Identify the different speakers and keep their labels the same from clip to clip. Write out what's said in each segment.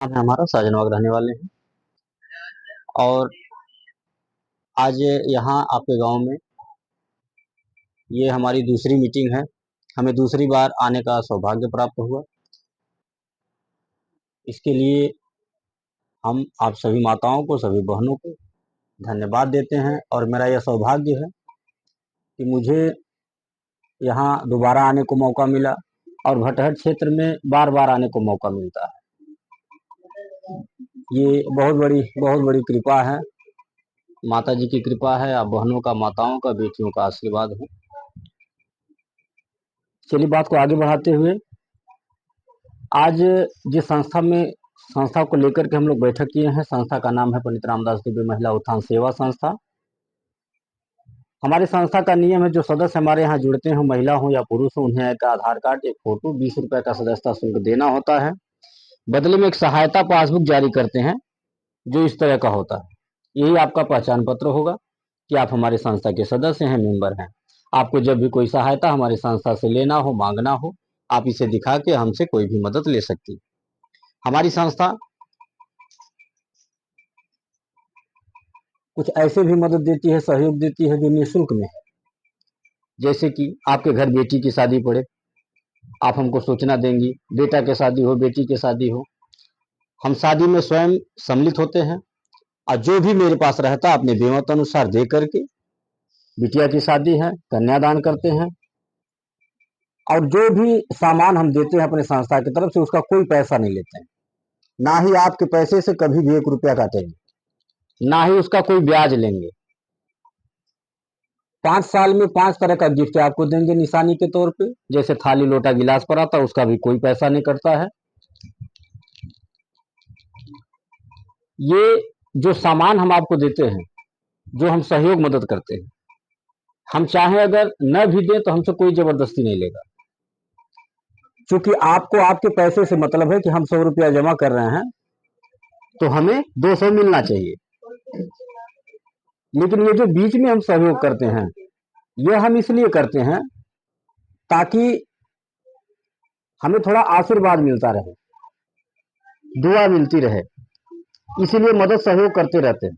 Speaker 1: नाम है हमारा साजनवाग रहने वाले हैं। और आज यहाँ आपके गांव में ये हमारी दूसरी मीटिंग है। हमें दूसरी बार आने का सौभाग्य प्राप्त हुआ। इसके लिए हम आप सभी माताओं को, सभी बहनों को धन्यवाद देते हैं। और मेरा यह सौभाग्य है कि मुझे यहाँ दोबारा आने को मौका मिला और भटहट क्षेत्र में बार बार आने को मौका मिलता है। ये बहुत बड़ी कृपा है, माता जी की कृपा है, आप बहनों का, माताओं का, बेटियों का आशीर्वाद है। चलिए बात को आगे बढ़ाते हुए, आज जिस संस्था को लेकर के हम लोग बैठक किए हैं, संस्था का नाम है पंडित रामदास दुबे महिला उत्थान सेवा संस्था। हमारी संस्था का नियम है, जो सदस्य हमारे यहाँ जुड़ते हैं, महिला हो या पुरुष हो, उन्हें एक आधार कार्ड, एक फोटो, 20 रुपए का सदस्यता शुल्क देना होता है। बदले में एक सहायता पासबुक जारी करते हैं, जो इस तरह का होता है। यही आपका पहचान पत्र होगा कि आप हमारी संस्था के सदस्य हैं, मेंबर हैं। आपको जब भी कोई सहायता हमारी संस्था से लेना हो, मांगना हो, आप इसे दिखा के हमसे कोई भी मदद ले सकती है। हमारी संस्था कुछ ऐसे भी मदद देती है, सहयोग देती है, जो निःशुल्क में है। जैसे कि आपके घर बेटी की शादी पड़े, आप हमको सूचना देंगी, बेटा की शादी हो, बेटी की शादी हो, हम शादी में स्वयं सम्मिलित होते हैं। और जो भी मेरे पास रहता है अपने बेमत अनुसार दे करके, बिटिया की शादी है, कन्यादान करते हैं। और जो भी सामान हम देते हैं अपने संस्था की तरफ से, उसका कोई पैसा नहीं लेते हैं। ना ही आपके पैसे से कभी भी 1 रुपया काटेंगे, ना ही उसका कोई ब्याज लेंगे। 5 साल में 5 तरह का गिफ्ट आपको देंगे निशानी के तौर पे। जैसे थाली, लोटा, गिलास पर आता, उसका भी कोई पैसा नहीं कटता है। ये जो सामान हम आपको देते हैं, जो हम सहयोग मदद करते हैं, हम चाहे अगर न भी दें तो हमसे कोई जबरदस्ती नहीं लेगा। क्योंकि आपको आपके पैसे से मतलब है कि हम 100 रुपया जमा कर रहे हैं तो हमें 200 मिलना चाहिए। लेकिन ये जो बीच में हम सहयोग करते हैं, यह हम इसलिए करते हैं ताकि हमें थोड़ा आशीर्वाद मिलता रहे, दुआ मिलती रहे। इसीलिए मदद सहयोग करते रहते हैं।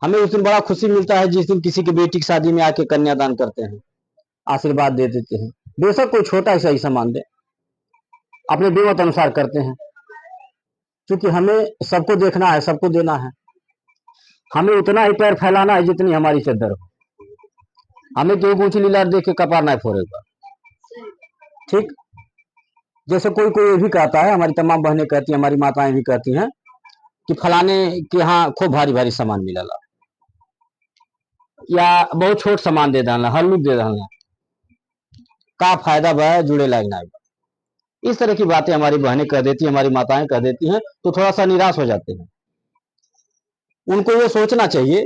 Speaker 1: हमें उस दिन बड़ा खुशी मिलता है जिस दिन किसी की बेटी की शादी में आके कन्यादान करते हैं, आशीर्वाद दे देते हैं। बेशक कोई छोटा सा ही सामान दे, अपने बेमत अनुसार करते हैं। क्योंकि हमें सबको देखना है, सबको देना है। हमें उतना ही पैर फैलाना है जितनी हमारी चद्दर हो। हमें तो ऊंची लीलार देख के कपार ना फोड़ेगा। ठीक, जैसे कोई कोई ये भी कहता है, हमारी तमाम बहनें कहती हैं, हमारी माताएं भी कहती हैं कि फलाने के यहाँ खूब भारी भारी सामान मिलला, या बहुत छोट सामान दे डालना, हल्लुक दे डालना, का फायदा बा, जुड़े लायक ना। इस तरह की बातें हमारी बहनें कह देती हैं, हमारी माताएं कह देती हैं, तो थोड़ा सा निराश हो जाते हैं। उनको ये सोचना चाहिए,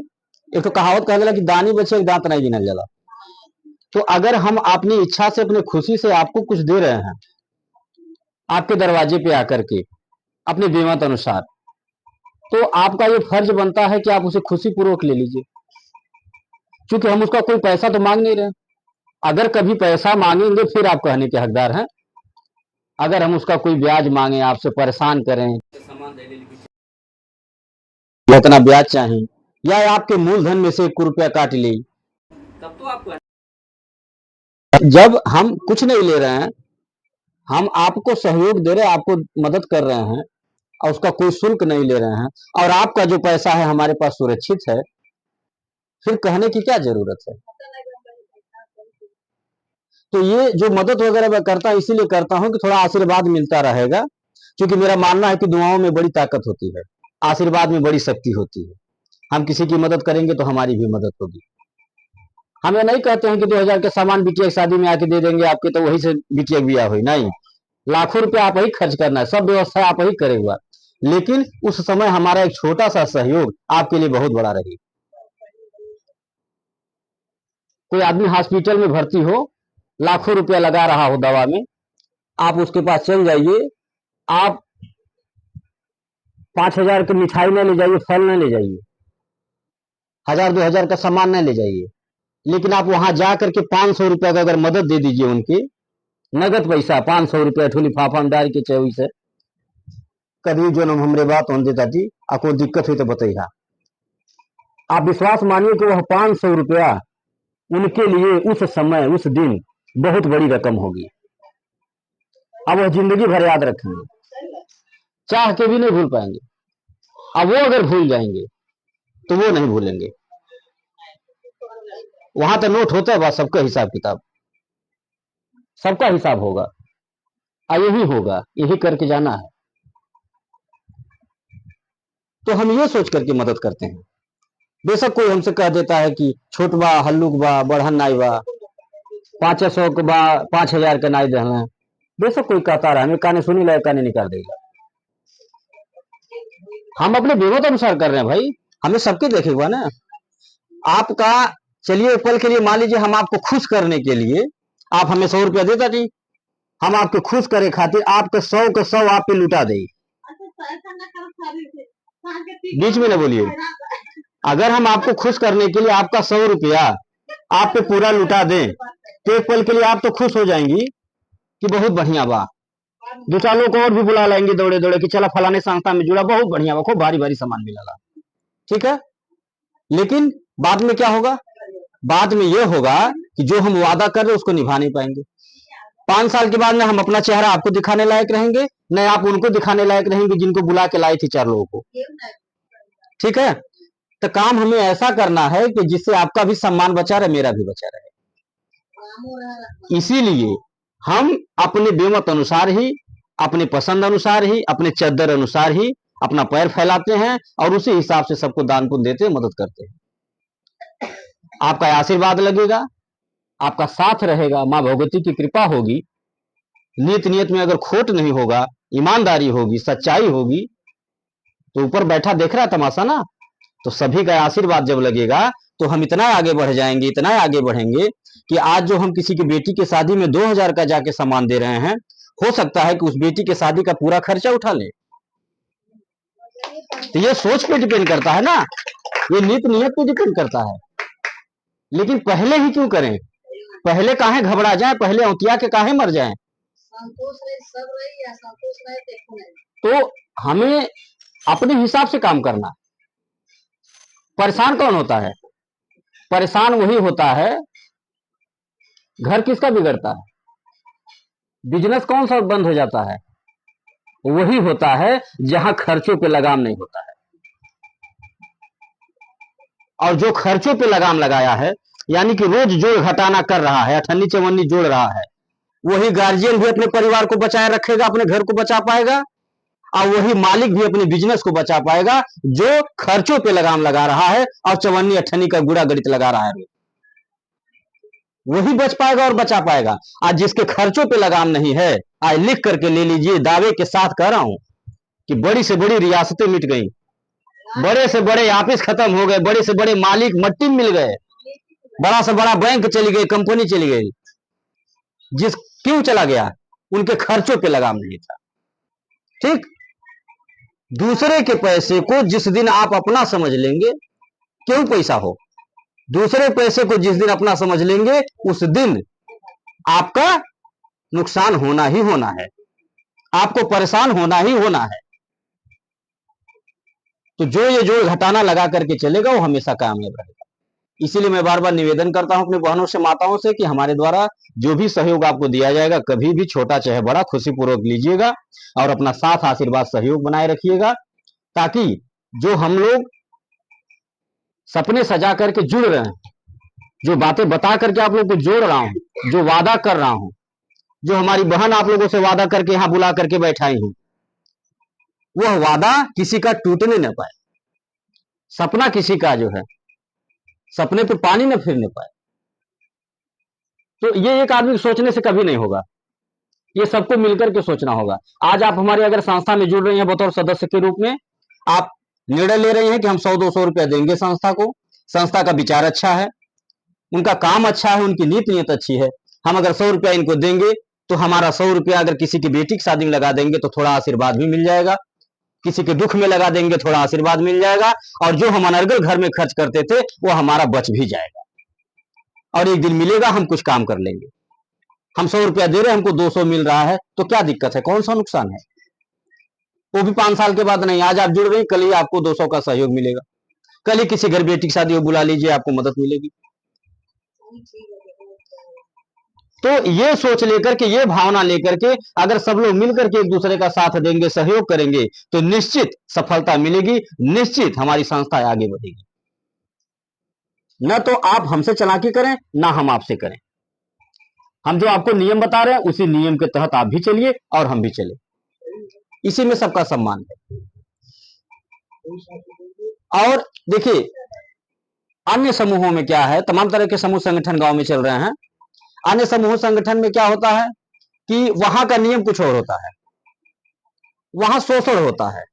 Speaker 1: एक तो कहावत कह कि दानी बचे दांत नहीं गिनल जाला। तो अगर हम अपनी इच्छा से, अपनी खुशी से आपको कुछ दे रहे हैं, आपके दरवाजे पे आकर के अपने बेमत अनुसार, तो आपका ये फर्ज बनता है कि आप उसे खुशी पूर्वक ले लीजिए। क्योंकि हम उसका कोई पैसा तो मांग नहीं रहे। अगर कभी पैसा मांगेंगे फिर आप कहने के हकदार हैं। अगर हम उसका कोई ब्याज मांगे, आपसे परेशान करें, इतना ब्याज चाहें, या आपके मूलधन में से 1 रुपया काट ले, तब तो आपको, जब हम कुछ नहीं ले रहे हैं, हम आपको सहयोग दे रहे हैं, आपको मदद कर रहे हैं, और उसका कोई शुल्क नहीं ले रहे हैं, और आपका जो पैसा है हमारे पास सुरक्षित है, फिर कहने की क्या जरूरत है। तो ये जो मदद वगैरह मैं करता हूं, इसीलिए करता हूं कि थोड़ा आशीर्वाद मिलता रहेगा। क्योंकि मेरा मानना है कि दुआओं में बड़ी ताकत होती है, आशीर्वाद में बड़ी शक्ति होती है। हम किसी की मदद करेंगे तो हमारी भी मदद होगी। हम ये नहीं कहते हैं कि 2000 के सामान बिटिया की शादी में आके दे देंगे आपके, तो वही से बिटिया की बिया हुई। नहीं, लाखों रुपया आप ही खर्च करना है, सब व्यवस्था आप ही करेगा। लेकिन उस समय हमारा एक छोटा सा सहयोग आपके लिए बहुत बड़ा रहेगा। कोई आदमी हॉस्पिटल में भर्ती हो, लाखों रुपया लगा रहा हो दवा में, आप उसके पास चल जाइए, आप 5,000 की मिठाई न ले जाइए, फल न ले जाइए, 1,000-2,000 का सामान न ले जाइए, लेकिन आप वहां जा करके 500 रुपया का अगर मदद दे दीजिए, उनकी नगद पैसा 500 रुपया ठोली फाफा डाल के चौबीस है, कभी जो न हमरे बात होने देता थी, आपको दिक्कत हुई तो बताइएगा। आप विश्वास मानिए कि वह 500 रुपया उनके लिए उस समय उस दिन बहुत बड़ी रकम होगी। अब वह जिंदगी भर याद रखेंगे, चाह के भी नहीं भूल पाएंगे। अब वो अगर भूल जाएंगे तो वो नहीं भूलेंगे। वहां तो नोट होता है, बस सबका हिसाब किताब, सबका हिसाब होगा और यही होगा, यही करके जाना है। तो हम ये सोच करके मदद करते हैं। बेशक कोई हमसे कह देता है कि छोट बा, हल्लुक बा, बढ़न नाई बा, 500 के बा, 5000 का नाई देना। बेशक कोई कहता रहा, हमें काने सुनी लाए, काने निकाल देगा। हम अपने विरोध अनुसार कर रहे हैं भाई, हमें सबके देखेगा ना। आपका चलिए पल के लिए मान लीजिए हम आपको खुश करने के लिए आप हमें 100 रुपया देता जी, हम आपको खुश करे खातिर आपके 100 के 100 आप पे लुटा दे। बीच में ना बोलिए। अगर हम आपको खुश करने के लिए आपका 100 रुपया आप पे पूरा लुटा दें तो एक पल के लिए आप तो खुश हो जाएंगी कि बहुत बढ़िया बा। दो चार लोग और भी बुला लाएंगे दौड़े दौड़े कि चला फलाने संस्था में जुड़ा, बहुत बढ़िया बा, खूब भारी भारी सामान मिला। ठीक है, लेकिन बाद में क्या होगा? बाद में यह होगा कि जो हम वादा कर रहे हैं उसको निभा नहीं पाएंगे। 5 साल के बाद में हम अपना चेहरा आपको दिखाने लायक रहेंगे, न आप उनको दिखाने लायक रहेंगे जिनको बुला के लाई थी 4 लोगों को। ठीक है, तो काम हमें ऐसा करना है कि जिससे आपका भी सम्मान बचा रहे, मेरा भी बचा रहे। इसीलिए हम अपने बेमत अनुसार ही, अपने पसंद अनुसार ही, अपने चद्दर अनुसार ही अपना पैर फैलाते हैं और उसी हिसाब से सबको दान पुण्य देते हैं, मदद करते हैं। आपका आशीर्वाद लगेगा, आपका साथ रहेगा, मां भगवती की कृपा होगी, नीत नियत में अगर खोट नहीं होगा, ईमानदारी होगी, सच्चाई होगी, तो ऊपर बैठा देख रहा तमाशा ना, तो सभी का आशीर्वाद जब लगेगा तो हम इतना आगे बढ़ जाएंगे, इतना आगे बढ़ेंगे कि आज जो हम किसी की बेटी की शादी में 2000 का जाके सामान दे रहे हैं, हो सकता है कि उस बेटी के शादी का पूरा खर्चा उठा ले। तो ये सोच पे डिपेंड करता है ना, ये नीत नियत पे डिपेंड करता है। लेकिन पहले ही क्यों करें? पहले काहे घबरा जाए, पहले औतिया के काहे मर जाए? संतोष रहे, सब रहे या संतोष रहे तो हमें अपने हिसाब से काम करना। परेशान कौन होता है? परेशान वही होता है, घर किसका बिगड़ता है, बिजनेस कौन सा बंद हो जाता है, वही होता है जहां खर्चों पे लगाम नहीं होता है। और जो खर्चों पे लगाम लगाया है, यानी कि रोज जोड़ घटाना कर रहा है, अठन्नी चवन्नी जोड़ रहा है, वही गार्जियन भी अपने परिवार को बचाए रखेगा, अपने घर को बचा पाएगा, और वही मालिक भी अपने बिजनेस को बचा पाएगा जो खर्चों पे लगाम लगा रहा है और चवन्नी अठन्नी का गुड़ा गणित लगा रहा है। वही बच पाएगा और बचा पाएगा। आज जिसके खर्चों पे लगाम नहीं है, आज लिख करके ले लीजिए, दावे के साथ कह रहा हूं कि बड़ी से बड़ी रियासतें मिट गई, बड़े से बड़े ऑफिस खत्म हो गए, बड़े से बड़े मालिक मट्टी में मिल गए, बड़ा से बड़ा बैंक चली गई, कंपनी चली गई। जिस क्यों चला गया? उनके खर्चों पे लगाम नहीं था। ठीक, दूसरे के पैसे को जिस दिन आप अपना समझ लेंगे, क्यों पैसा हो, दूसरे पैसे को जिस दिन अपना समझ लेंगे उस दिन आपका नुकसान होना ही होना है, आपको परेशान होना ही होना है। तो जो ये जोड़ घटाना लगा करके चलेगा वो हमेशा कामयाब रहेगा। इसीलिए मैं बार बार निवेदन करता हूं अपने बहनों से, माताओं से कि हमारे द्वारा जो भी सहयोग आपको दिया जाएगा, कभी भी छोटा चाहे बड़ा, खुशीपूर्वक लीजिएगा और अपना साथ आशीर्वाद सहयोग बनाए रखिएगा, ताकि जो हम लोग सपने सजा करके जुड़ रहे हैं, जो बातें बता करके आप लोग को जोड़ रहा हूं, जो वादा कर रहा हूं, जो हमारी बहन आप लोगों से वादा करके यहां बुला करके बैठाई हूं, वह वादा किसी का टूटने न पाए। सपना किसी का जो है, सपने पे पानी न फिरने पाए। तो ये एक आदमी सोचने से कभी नहीं होगा, ये सबको मिलकर के सोचना होगा। आज आप हमारे अगर संस्था में जुड़ रहे हैं बतौर सदस्य के रूप में, आप निर्णय ले रहे हैं कि हम 100-200 रुपया देंगे संस्था को, संस्था का विचार अच्छा है, उनका काम अच्छा है, उनकी नीति नियत अच्छी है, हम अगर 100 रुपया इनको देंगे तो हमारा 100 रुपया अगर किसी की बेटी की शादी में लगा देंगे तो थोड़ा आशीर्वाद भी मिल जाएगा, किसी के दुख में लगा देंगे थोड़ा आशीर्वाद मिल जाएगा, और जो हम अनर्गल घर में खर्च करते थे वो हमारा बच भी जाएगा, और एक दिन मिलेगा हम कुछ काम कर लेंगे। हम 100 रुपया दे रहे हैं, हमको 200 मिल रहा है, तो क्या दिक्कत है, कौन सा नुकसान है? वो भी 5 साल के बाद नहीं। आज आप जुड़ रही, कल ही आपको 200 का सहयोग मिलेगा, कल ही किसी घर बेटी की शादी हो बुला लीजिए, आपको मदद मिलेगी। तो ये सोच लेकर के, ये भावना लेकर के अगर सब लोग मिलकर के एक दूसरे का साथ देंगे, सहयोग करेंगे, तो निश्चित सफलता मिलेगी, निश्चित हमारी संस्था आगे बढ़ेगी। न तो आप हमसे चालाकी करें, ना हम आपसे करें। हम जो आपको नियम बता रहे हैं उसी नियम के तहत आप भी चलिए और हम भी चले, इसी में सबका सम्मान है। और देखिए अन्य समूहों में क्या है, तमाम तरह के समूह संगठन गांव में चल रहे हैं। अन्य समूह संगठन में क्या होता है कि वहां का नियम कुछ और होता है, वहां शोषण होता है,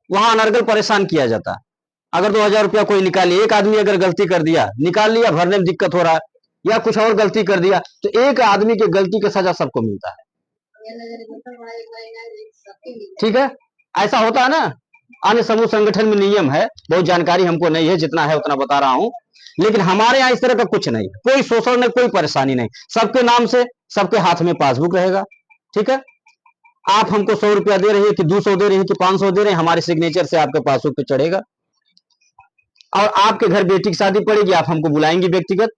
Speaker 1: वहां अनर्गल परेशान किया जाता है। अगर 2000 रुपया कोई निकालिए, एक आदमी अगर गलती कर दिया, निकाल लिया, भरने में दिक्कत हो रहा है, या कुछ और गलती कर दिया, तो एक आदमी की गलती की सजा सबको मिलता है। ठीक है, ऐसा होता है ना। अन्य समूह संगठन में नियम है, बहुत जानकारी हमको नहीं है, जितना है उतना बता रहा हूं। लेकिन हमारे यहाँ इस तरह का कुछ नहीं, कोई शोषण नहीं, कोई परेशानी नहीं, सबके नाम से सबके हाथ में पासबुक रहेगा। ठीक है, आप हमको 100 रुपया दे रही है कि 200 दे रही है कि 500 दे रहे हैं, हमारे सिग्नेचर से आपके पासबुक पे चढ़ेगा। और आपके घर बेटी की शादी पड़ेगी, आप हमको बुलाएंगे व्यक्तिगत,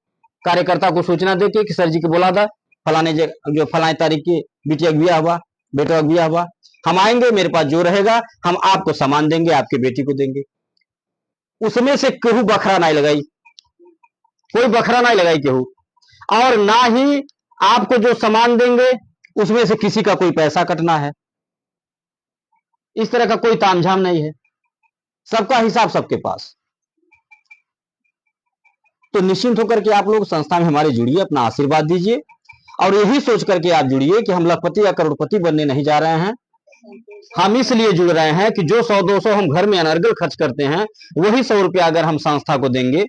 Speaker 1: कार्यकर्ता को सूचना देके कि सर जी को बुला था, फलाने जो फलाने तारीख की बिटिया का ब्याह हुआ, बेटा का ब्याह हुआ, हम आएंगे, मेरे पास जो रहेगा हम आपको सामान देंगे, आपकी बेटी को देंगे। उसमें से केहू बखरा नहीं लगाई, कोई बखरा नहीं लगाई केहू, और ना ही आपको जो सामान देंगे उसमें से किसी का कोई पैसा कटना है, इस तरह का कोई तामझाम नहीं है, सबका हिसाब सबके पास। तो निश्चिंत होकर के आप लोग संस्था में हमारे जुड़िए, अपना आशीर्वाद दीजिए, और यही सोच करके आप जुड़िए कि हम लखपति या करोड़पति बनने नहीं जा रहे हैं। हम इसलिए जुड़ रहे हैं कि जो 100-200 हम घर में अनर्गल खर्च करते हैं, वही 100 रुपया अगर हम संस्था को देंगे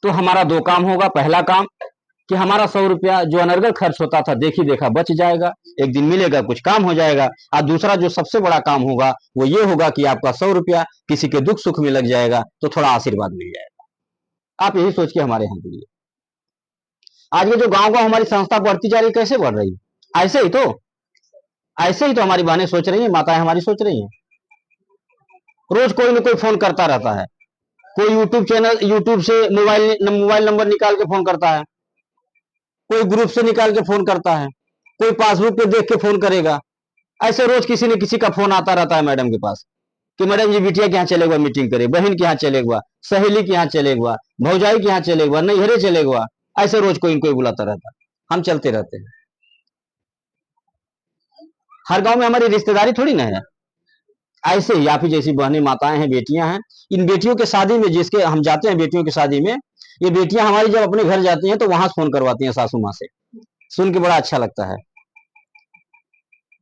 Speaker 1: तो हमारा 2 काम होगा। पहला काम कि हमारा 100 रुपया जो अनर्गल खर्च होता था देखी देखा बच जाएगा, एक दिन मिलेगा, कुछ काम हो जाएगा। और दूसरा जो सबसे बड़ा काम होगा वो ये होगा कि आपका 100 रुपया किसी के दुख सुख में लग जाएगा, तो थोड़ा आशीर्वाद मिल जाएगा। आप यही सोच के हमारे यहाँ जुड़िए। आज ये जो गांव गांव हमारी संस्था बढ़ती जा रही, कैसे बढ़ रही है? ऐसे ही तो हमारी बहनें सोच रही हैं, माताएं हमारी सोच रही हैं। रोज कोई ना कोई फोन करता रहता है, कोई यूट्यूब चैनल, यूट्यूब से मोबाइल नंबर निकाल के फोन करता है, कोई ग्रुप से निकाल के फोन करता है, कोई पासबुक पे देख के फोन करेगा। ऐसे रोज किसी न किसी का फोन आता रहता है मैडम के पास कि मैडम जी बिटिया के यहाँ चलेगा मीटिंग करे, बहन के यहाँ चलेगा, सहेली के यहाँ चलेगा, भौजाई के यहाँ चलेगा, नैहरे चलेगा। ऐसे रोज कोई कोई बुलाता रहता है, हम चलते रहते हैं। हर गांव में हमारी रिश्तेदारी थोड़ी ना है। ऐसे ही आप ही जैसी बहनें, माताएं हैं, बेटियां हैं, इन बेटियों के शादी में जिसके हम जाते हैं, बेटियों की शादी में, ये बेटियां हमारी जब अपने घर जाती हैं तो वहां से फोन करवाती हैं सासू माँ से, सुन के बड़ा अच्छा लगता है।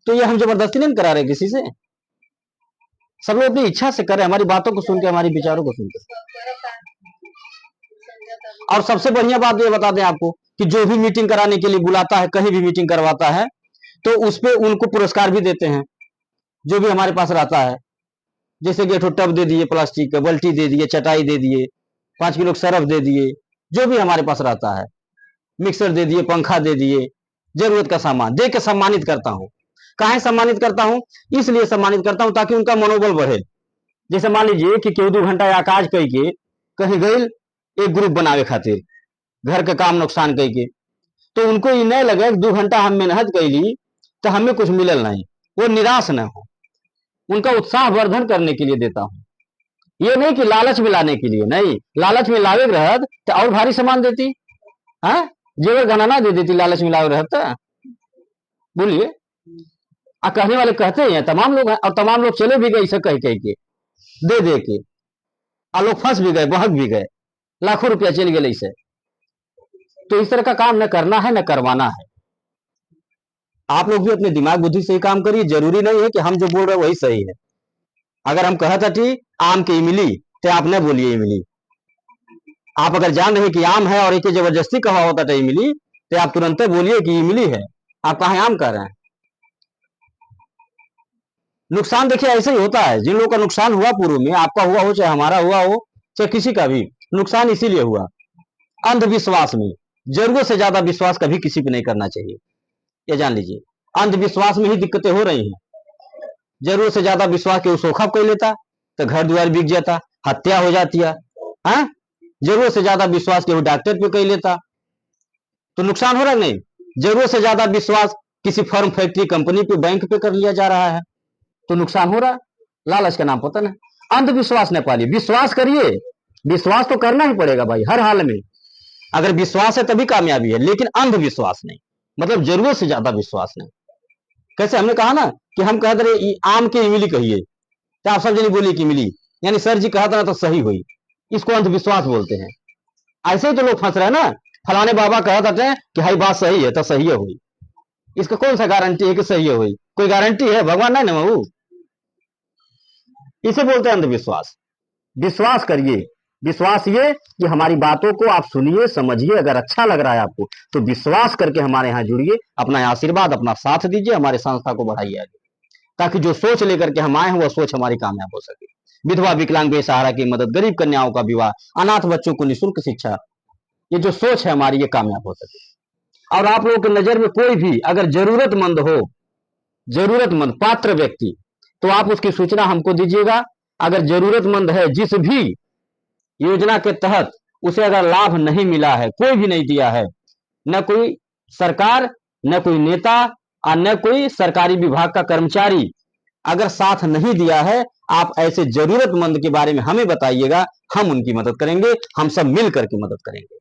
Speaker 1: तो ये हम जबरदस्ती नहीं करा रहे किसी से, सब लोग अपनी इच्छा से करे, हमारी बातों को सुन के, हमारी विचारों को सुनकर। और सबसे बढ़िया बात ये बता दें आपको कि जो भी मीटिंग कराने के लिए बुलाता है, कहीं भी मीटिंग करवाता है, तो उस पर उनको पुरस्कार भी देते हैं, जो भी हमारे पास रहता है। जैसे कि टब दे दिए, प्लास्टिक का बल्टी दे दिए, चटाई दे दिए, 5 किलो सरफ दे दिए, जो भी हमारे पास रहता है, मिक्सर दे दिए, पंखा दे दिए, जरूरत का सामान दे के सम्मानित करता हूँ। काहे सम्मानित करता हूँ? इसलिए सम्मानित करता हूँ ताकि उनका मनोबल बढ़े। जैसे मान लीजिए कि केहू 2 घंटा आकाज कई के कहीं गई एक ग्रुप बनावे खातिर, घर के काम नुकसान कई के, तो उनको ये नहीं लगे 2 घंटा हम मेहनत कैली तो हमें कुछ मिलल नहीं, वो निराश न हो। उनका उत्साह वर्धन करने के लिए देता हूँ, ये नहीं कि लालच में लाने के लिए नहीं। लालच में लावे रहत तो और भारी सामान देती, हाँ, जेवर गणना दे देती, लालच में लावे रहत। बोलिए, कहने वाले कहते हैं, तमाम लोग हैं, और तमाम लोग चले भी गए इसे कह कह के, दे दे के, और लोग फंस भी गए, बहक भी गए, लाखों रुपया चल गए इसे। तो इस तरह का काम न करना है, न करवाना है। आप लोग भी अपने दिमाग बुद्धि से ही काम करिए। जरूरी नहीं है कि हम जो बोल रहे हैं वही सही है। अगर हम कहता थी आम की इमली, तो आप न बोलिए इमली। आप अगर जान रहे कि आम है और एक जबरदस्ती कहा होता था इमली, तो आप तुरंत बोलिए कि इमली है, आप कहा आम कह रहे हैं। नुकसान देखिए ऐसे ही होता है, जिन लोगों का नुकसान हुआ पूर्व में, आपका हुआ हो चाहे हमारा हुआ हो चाहे किसी का भी, नुकसान इसीलिए हुआ अंधविश्वास में। जरूरत से ज्यादा विश्वास कभी किसी पे नहीं करना चाहिए, ये जान लीजिए। अंधविश्वास में ही दिक्कतें हो रही हैं। जरूरत से ज्यादा विश्वास के सोखा कर लेता तो घर द्वार बिक जाता, हत्या हो जाती है। हाँ? जरूरत से ज्यादा विश्वास के डॉक्टर पे कर लेता तो नुकसान हो रहा है नहीं? जरूरत से ज्यादा विश्वास किसी फर्म, फैक्ट्री, कंपनी पे, बैंक पे कर लिया जा रहा है तो नुकसान हो रहा है। लालच का नाम पता नहीं। अंधविश्वास न पालिए, विश्वास करिए। विश्वास तो करना ही पड़ेगा भाई, हर हाल में। अगर विश्वास है तभी कामयाबी है, लेकिन अंधविश्वास नहीं, मतलब जरूरत से ज्यादा विश्वास नहीं। कैसे? हमने कहा ना कि हम कहते रहे आम के इमली कहिए तो आप सब जनी बोली कि इमली, यानी सर जी कहा था ना तो सही हुई, इसको अंधविश्वास बोलते हैं। ऐसे ही तो लोग फंस रहे हैं ना, फलाने बाबा कहा था कि हाई बात सही है तो सही है हुई, इसका कौन सा गारंटी है कि सही है हुई? कोई गारंटी है? भगवान नहीं ना वो, इसे बोलते हैं अंधविश्वास। विश्वास करिए। विश्वास ये कि हमारी बातों को आप सुनिए, समझिए, अगर अच्छा लग रहा है आपको तो विश्वास करके हमारे यहाँ जुड़िए, अपना आशीर्वाद, अपना साथ दीजिए, हमारे संस्था को बढ़ाइए आगे, ताकि जो सोच लेकर के हम आए हैं वह सोच हमारी कामयाब हो सके। विधवा, विकलांग, बेसहारा की मदद, गरीब कन्याओं का विवाह, अनाथ बच्चों को निःशुल्क शिक्षा, ये जो सोच है हमारी ये कामयाब हो सके। और आप लोगों की नजर में कोई भी अगर जरूरतमंद हो, जरूरतमंद पात्र व्यक्ति, तो आप उसकी सूचना हमको दीजिएगा। अगर जरूरतमंद है, जिस भी योजना के तहत उसे अगर लाभ नहीं मिला है, कोई भी नहीं दिया है, न कोई सरकार, न कोई नेता और न कोई सरकारी विभाग का कर्मचारी अगर साथ नहीं दिया है, आप ऐसे जरूरतमंद के बारे में हमें बताइएगा, हम उनकी मदद करेंगे, हम सब मिल करके मदद करेंगे।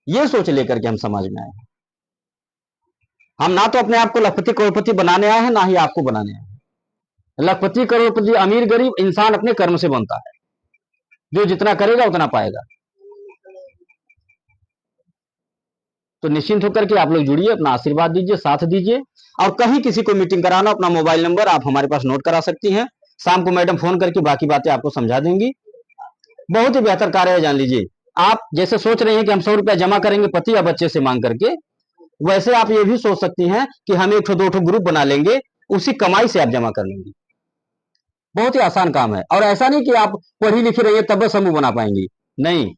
Speaker 1: ये सोच लेकर के हम समाज में आए हैं। हम ना तो अपने आप को लखपति करोड़पति बनाने आए हैं, ना ही आपको बनाने आए हैं। लखपति करोड़पति, अमीर गरीब इंसान अपने कर्म से बनता है, जो जितना करेगा उतना पाएगा। तो निश्चिंत होकर के आप लोग जुड़िए, अपना आशीर्वाद दीजिए, साथ दीजिए। और कहीं किसी को मीटिंग कराना, अपना मोबाइल नंबर आप हमारे पास नोट करा सकती हैं। शाम को मैडम फोन करके बाकी बातें आपको समझा देंगी। बहुत ही बेहतर कार्य है, जान लीजिए। आप जैसे सोच रहे हैं कि हम 100 रुपया जमा करेंगे पति या बच्चे से मांग करके, वैसे आप ये भी सोच सकती हैं कि हम 1 2 ग्रुप बना लेंगे, उसी कमाई से आप जमा कर लेंगे। बहुत ही आसान काम है। और ऐसा नहीं कि आप पढ़ी लिखी रहिए तब बस समूह बना पाएंगे, नहीं।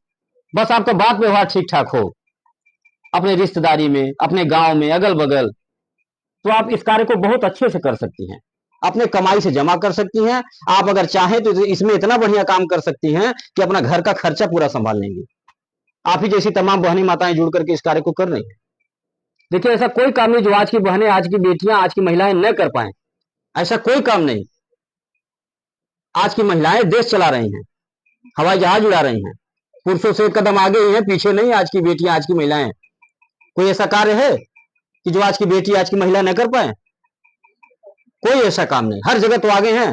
Speaker 1: बस आपका बात व्यवहार ठीक ठाक हो, अपने रिश्तेदारी में, अपने गांव में, अगल बगल, तो आप इस कार्य को बहुत अच्छे से कर सकती हैं, अपने कमाई से जमा कर सकती हैं। आप अगर चाहें तो इसमें इतना बढ़िया काम कर सकती हैं कि अपना घर का खर्चा पूरा संभाल लेंगी। आप ही जैसी तमाम बहनी माताएं जुड़ करके इस कार्य को कर रही हैं। देखिए, ऐसा कोई काम नहीं जो आज की बहनें, आज की बेटियां, आज की महिलाएं न कर पाए। ऐसा कोई काम नहीं। आज की महिलाएं देश चला रही हैं, हवाई जहाज उड़ा रही हैं, पुरुषों से एक कदम आगे ही है, पीछे नहीं। आज की बेटियां, आज की महिलाएं, कोई ऐसा कार्य है कि जो आज की बेटी, आज की महिला न कर पाए? कोई ऐसा काम नहीं, हर जगह तो आगे हैं।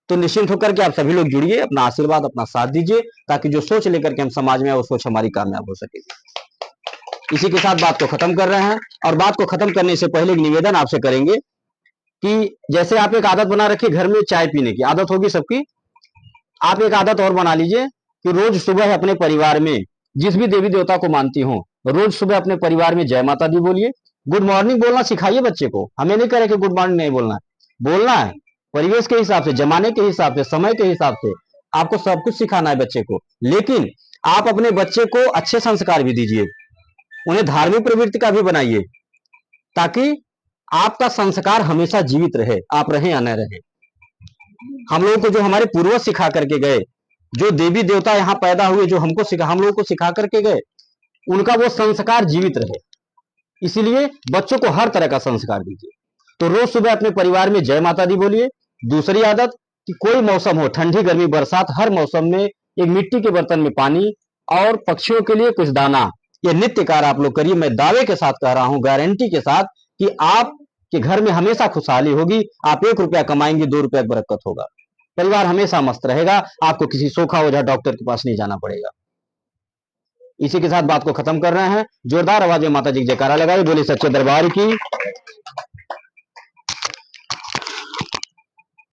Speaker 1: तो निश्चिंत होकर के आप सभी लोग जुड़िए, अपना आशीर्वाद, अपना साथ दीजिए, ताकि जो सोच लेकर के हम समाज में आए वो सोच हमारी कामयाब हो सके। इसी के साथ बात को खत्म कर रहे हैं। और बात को खत्म करने से पहले एक निवेदन आपसे करेंगे कि जैसे आप एक आदत बना रखिए, घर में चाय पीने की आदत होगी सबकी, आप एक आदत और बना लीजिए कि रोज सुबह अपने परिवार में जिस भी देवी देवता को मानती हो, रोज सुबह अपने परिवार में जय माता दी बोलिए। गुड मॉर्निंग बोलना सिखाइए बच्चे को। हमें नहीं कह रहे कि गुड मॉर्निंग नहीं बोलना है, बोलना है परिवेश के हिसाब से, जमाने के हिसाब से, समय के हिसाब से। आपको सब कुछ सिखाना है बच्चे को, लेकिन आप अपने बच्चे को अच्छे संस्कार भी दीजिए, उन्हें धार्मिक प्रवृत्ति का भी बनाइए, ताकि आपका संस्कार हमेशा जीवित रहे, आप रहें या न रहें। हम लोगों को जो हमारे पूर्वज सिखा करके गए, जो देवी देवता यहाँ पैदा हुए, जो हमको सिखा, हम लोगों को सिखा करके गए, उनका वो संस्कार जीवित रहे। इसीलिए बच्चों को हर तरह का संस्कार दीजिए। तो रोज सुबह अपने परिवार में जय माता दी बोलिए। दूसरी आदत कि कोई मौसम हो, ठंडी, गर्मी, बरसात, हर मौसम में एक मिट्टी के बर्तन में पानी और पक्षियों के लिए कुछ दाना, ये नित्य कार्य आप लोग करिए। मैं दावे के साथ कह रहा हूं, गारंटी के साथ, कि आपके घर में हमेशा खुशहाली होगी। आप 1 रुपया कमाएंगे, 2 रुपया बरकत होगा, परिवार हमेशा मस्त रहेगा, आपको किसी सोखा ओझा डॉक्टर के पास नहीं जाना पड़ेगा। इसी के साथ बात को खत्म कर रहे हैं। जोरदार आवाज में माता जी की जयकारा लगाई, बोले सच्चे दरबार की।